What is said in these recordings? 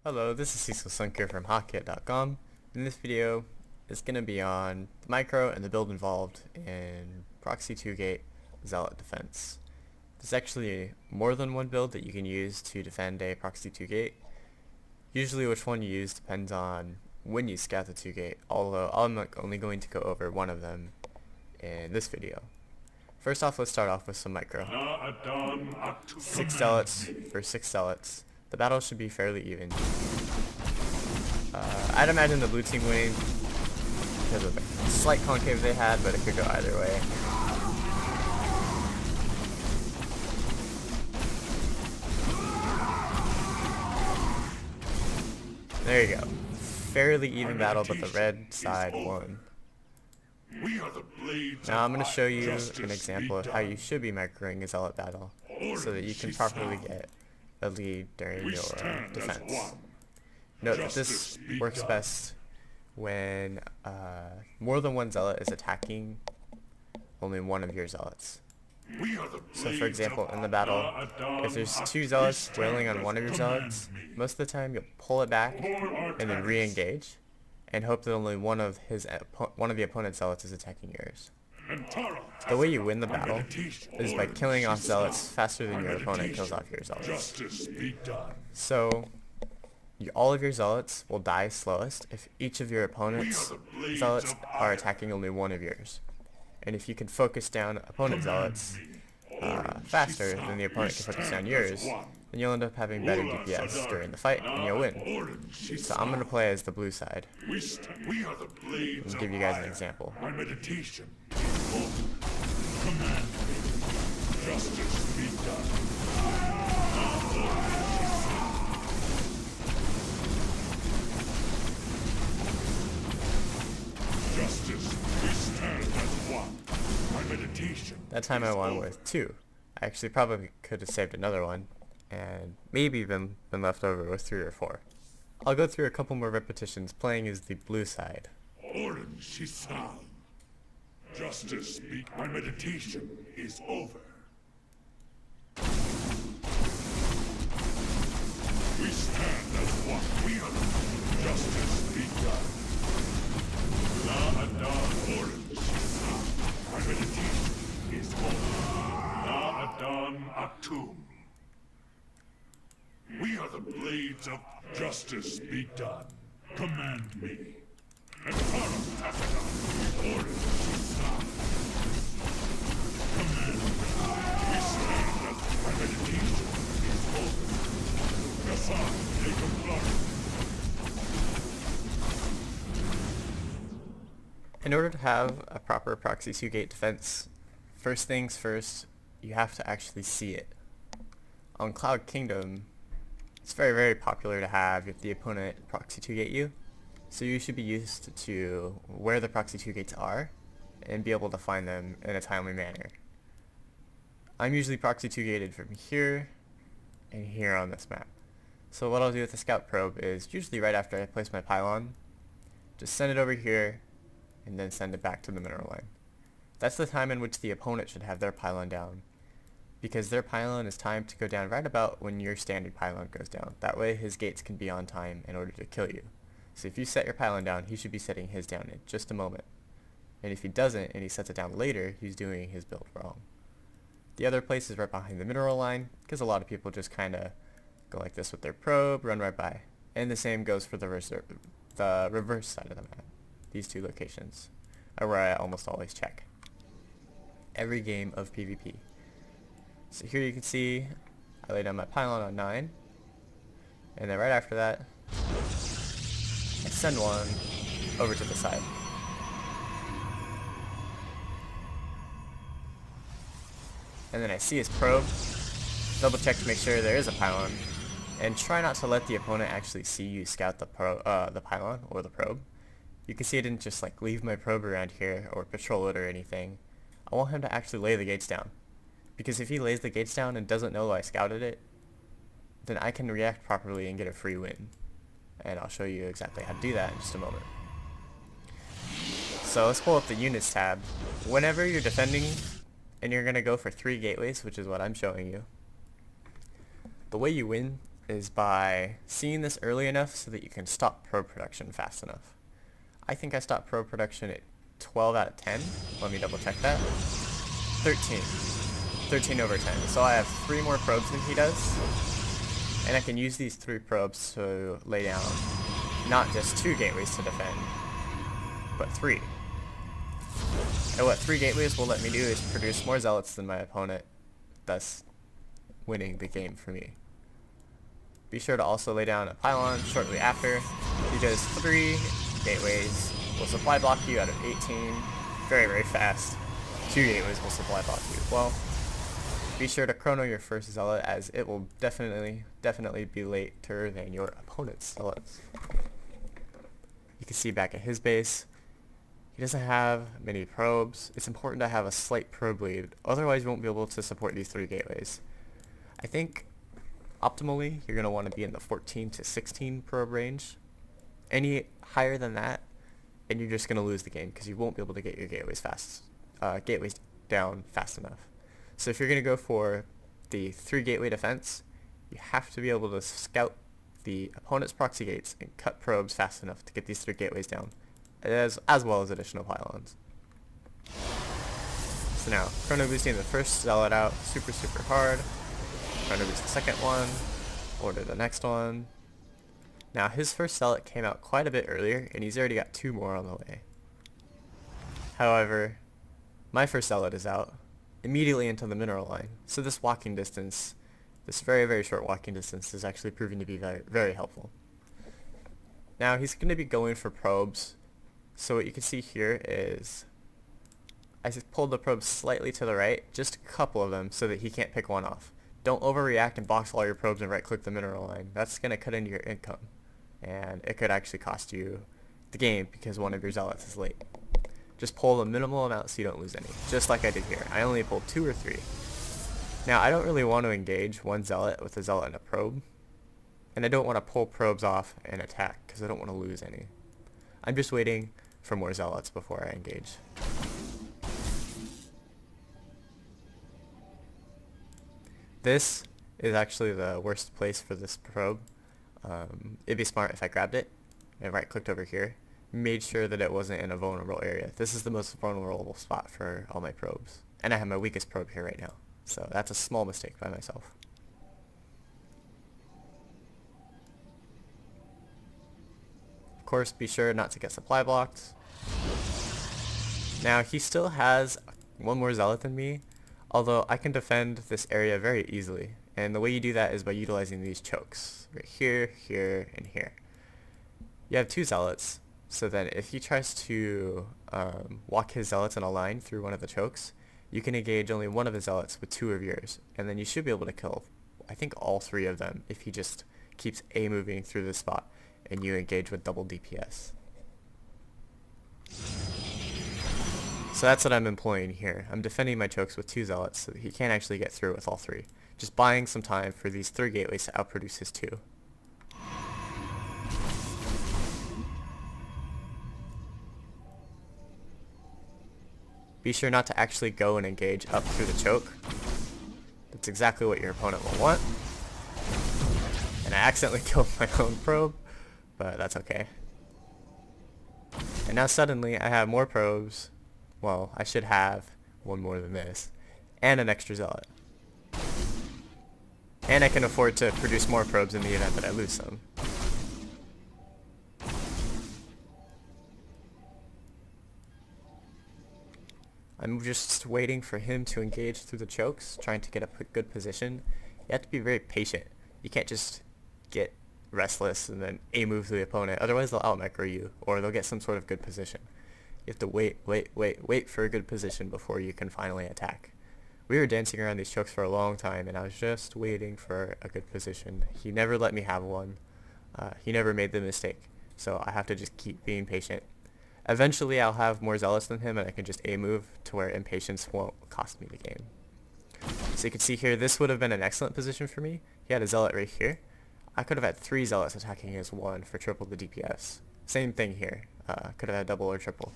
Hello, this is Cecil Sunker from Hotkeyit.com. In this video, it's going to be on the micro and the build involved in Proxy 2-gate Zealot defense. There's actually more than one build that you can use to defend a Proxy 2-gate. Usually which one you use depends on when you scout the 2-gate, although I'm only going to go over one of them in this video. First off, let's start off with some micro. 6 Zealots for 6 Zealots. The battle should be fairly even. I'd imagine the blue team winning because of the slight concave they had, but it could go either way. There you go. Fairly even battle, but the red side won. Now I'm going to show you an example of how you should be microing a Zealot battle so that you can properly get a lead during your defense. Note that this works best when more than one Zealot is attacking only one of your Zealots. So for example, in the battle, if there's 2 Zealots wailing on one of your Zealots, most of the time you'll pull it back and then re-engage and hope that only one of the opponent's Zealots is attacking yours. The way you win the battle is by killing off Zealots faster than your opponent kills off your Zealots. So, all of your Zealots will die slowest if each of your opponent's Zealots are attacking only one of yours. And if you can focus down opponent Zealots faster than the opponent can focus down yours, then you'll end up having better DPS during the fight and you'll win. So I'm going to play as the blue side. I'll give you guys an example. Justice be done. Justice, we stand as one. My meditation. That time I won with 2. I actually probably could have saved another one, and maybe been left over with 3 or 4. I'll go through a couple more repetitions playing as the blue side. Orange Shisan. Justice speak. My meditation is over. We stand as one. We are justice be done. La Adan Orange Shisan. My meditation is over. La Adan Atum. We are the blades of justice be done. Command me. And Orange Shisan. Command me. We stand as my meditation is over. Gassan, take a block. In order to have a proper Proxy 2-gate defense, first things first, you have to actually see it. On Cloud Kingdom, it's very popular to have if the opponent Proxy 2-gate you, so you should be used to where the Proxy 2-gates are and be able to find them in a timely manner. I'm usually Proxy 2-gated from here and here on this map. So what I'll do with the Scout Probe is usually right after I place my pylon, just send it over here and then send it back to the mineral line. That's the time in which the opponent should have their pylon down, because their pylon is timed to go down right about when your standard pylon goes down. That way his gates can be on time in order to kill you. So if you set your pylon down, he should be setting his down in just a moment. And if he doesn't and he sets it down later, he's doing his build wrong. The other place is right behind the mineral line, because a lot of people just kind of go like this with their probe, run right by. And the same goes for the reverse side of the map. These 2 locations are where I almost always check every game of PvP. So here you can see I lay down my pylon on 9, and then right after that I send one over to the side. And then I see his probe, double check to make sure there is a pylon, and try not to let the opponent actually see you scout the pylon or the probe. You can see I didn't just like leave my probe around here or patrol it or anything. I want him to actually lay the gates down, because if he lays the gates down and doesn't know I scouted it, then I can react properly and get a free win. And I'll show you exactly how to do that in just a moment. So let's pull up the units tab. Whenever you're defending and you're going to go for 3 gateways, which is what I'm showing you, the way you win is by seeing this early enough so that you can stop probe production fast enough. I think I stopped probe production at 12 out of 10. Let me double check that. 13. 13 over 10. So I have 3 more probes than he does. And I can use these 3 probes to lay down not just 2 gateways to defend, but 3. And what 3 gateways will let me do is produce more zealots than my opponent, thus winning the game for me. Be sure to also lay down a pylon shortly after, because 3 gateways will supply block you out of 18 very, very fast. 2 gateways will supply block you as well. Be sure to chrono your first zealot, as it will definitely be later than your opponent's zealots. You can see back at his base, he doesn't have many probes. It's important to have a slight probe lead, otherwise you won't be able to support these 3 gateways. I think optimally you're going to want to be in the 14 to 16 probe range. Any higher than that, and you're just going to lose the game because you won't be able to get your gateways down fast enough. So if you're going to go for the 3 gateway defense, you have to be able to scout the opponent's proxy gates and cut probes fast enough to get these 3 gateways down, as well as additional pylons. So now, chrono boosting the first zealot out super hard. Chrono boost the second one, order the next one. Now his first zealot came out quite a bit earlier, and he's already got 2 more on the way. However, my first zealot is out immediately into the mineral line, so this walking distance, this very short walking distance, is actually proving to be very helpful. Now he's going to be going for probes, so what you can see here is I just pulled the probes slightly to the right, just a couple of them, so that he can't pick one off. Don't overreact and box all your probes and right click the mineral line. That's going to cut into your income, and it could actually cost you the game because one of your zealots is late. Just pull a minimal amount so you don't lose any, just like I did here. I only pulled 2 or 3. Now I don't really want to engage one zealot with a zealot and a probe, and I don't want to pull probes off and attack because I don't want to lose any. I'm just waiting for more zealots before I engage. This is actually the worst place for this probe. It'd be smart if I grabbed it and right clicked over here, made sure that it wasn't in a vulnerable area. This is the most vulnerable spot for all my probes, and I have my weakest probe here right now, so that's a small mistake by myself. Of course, be sure not to get supply blocked. Now he still has 1 more zealot than me, although I can defend this area very easily, and the way you do that is by utilizing these chokes right here, here, and here. You have 2 zealots, so then if he tries to walk his zealots in a line through one of the chokes, you can engage only one of his zealots with 2 of yours, and then you should be able to kill, I think, all 3 of them if he just keeps A moving through the spot and you engage with double DPS. So that's what I'm employing here. I'm defending my chokes with 2 zealots so that he can't actually get through with all 3. Just buying some time for these 3 gateways to outproduce his 2. Be sure not to actually go and engage up through the choke. That's exactly what your opponent will want. And I accidentally killed my own probe, but that's okay. And now suddenly I have more probes. Well, I should have 1 more than this, and an extra zealot. And I can afford to produce more probes in the event that I lose some. I'm just waiting for him to engage through the chokes, trying to get a good position. You have to be very patient. You can't just get restless and then A-move the opponent, otherwise they'll out-micro you, or they'll get some sort of good position. You have to wait for a good position before you can finally attack. We were dancing around these chokes for a long time, and I was just waiting for a good position. He never let me have one. He never made the mistake, so I have to just keep being patient. Eventually I'll have more zealots than him, and I can just A-move to where impatience won't cost me the game. So you can see here, this would have been an excellent position for me. He had a zealot right here. I could have had 3 zealots attacking his 1 for triple the DPS. Same thing here. Could have had double or triple.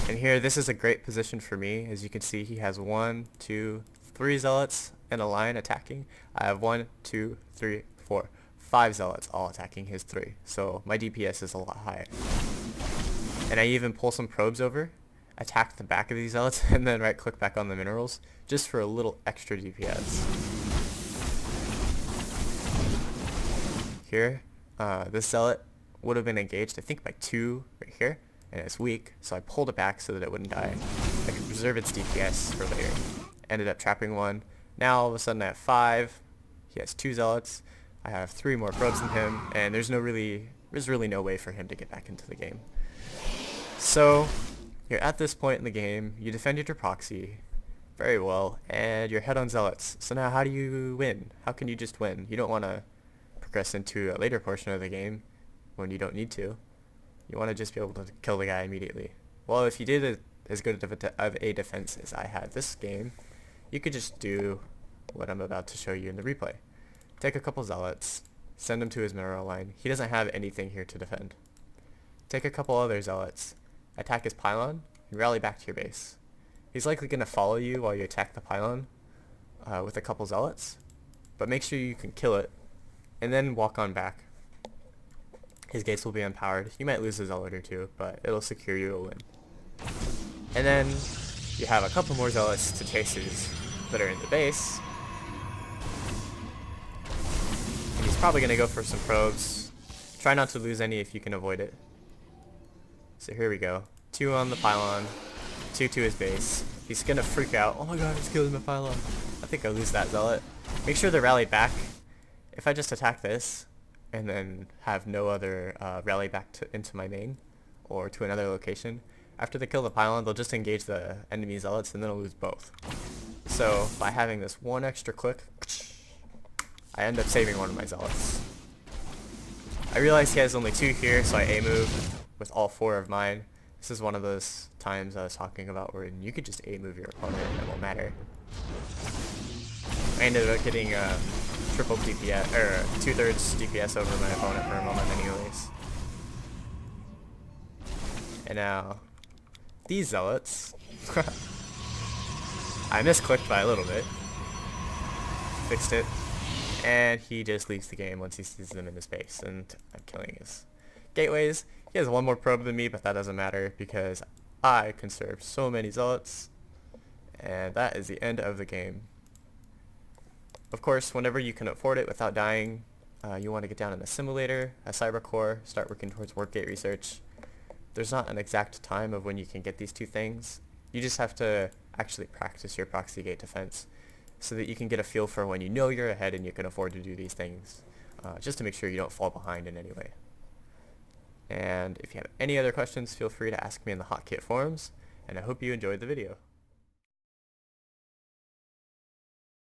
And here, this is a great position for me. As you can see, he has 1, 2, 3 zealots in a line attacking, I have 1, 2, 3, 4, 5 zealots all attacking his 3. So my DPS is a lot higher. And I even pull some probes over, attack the back of these zealots, and then right click back on the minerals just for a little extra DPS. Here, this zealot would have been engaged, I think, by 2 right here, and it's weak, so I pulled it back so that it wouldn't die. I could preserve its DPS for later. Ended up trapping 1. Now all of a sudden I have 5. He has 2 zealots. I have 3 more probes than him, and there's really no way for him to get back into the game. So you're at this point in the game, you defended your proxy very well, and you're head on zealots. So now how do you win? How can you just win? You don't want to progress into a later portion of the game when you don't need to. You want to just be able to kill the guy immediately. Well, if you did as good of a defense as I had this game, you could just do what I'm about to show you in the replay. Take a couple zealots, send him to his mineral line. He doesn't have anything here to defend. Take a couple other zealots, attack his pylon, and rally back to your base. He's likely going to follow you while you attack the pylon with a couple zealots, but make sure you can kill it, and then walk on back. His gates will be unpowered. You might lose a zealot or 2, but it'll secure you a win. And then you have a couple more zealots to chasers that are in the base. And he's probably going to go for some probes. Try not to lose any if you can avoid it. So here we go. 2 on the pylon, 2 to his base. He's going to freak out. Oh my god, he's killing my pylon. I think I lose that zealot. Make sure to rally back. If I just attack this, and then have no other rally back into my main or to another location, after they kill the pylon, they'll just engage the enemy zealots and then I'll lose both. So by having this one extra click, I end up saving one of my zealots. I realize he has only 2 here, so I A-move with all 4 of mine. This is one of those times I was talking about where you could just A-move your opponent and it won't matter. I ended up getting triple DPS, or 2/3 DPS over my opponent for a moment anyways. And now, these zealots, I misclicked by a little bit, fixed it, and he just leaves the game once he sees them in his base, and I'm killing his gateways. He has 1 more probe than me, but that doesn't matter because I conserved so many zealots, and that is the end of the game. Of course, whenever you can afford it without dying, you want to get down in a simulator, a cybercore, start working towards Hotkeyit research. There's not an exact time of when you can get these 2 things. You just have to actually practice your proxy gate defense so that you can get a feel for when you know you're ahead and you can afford to do these things, just to make sure you don't fall behind in any way. And if you have any other questions, feel free to ask me in the Hotkeyit forums, and I hope you enjoyed the video.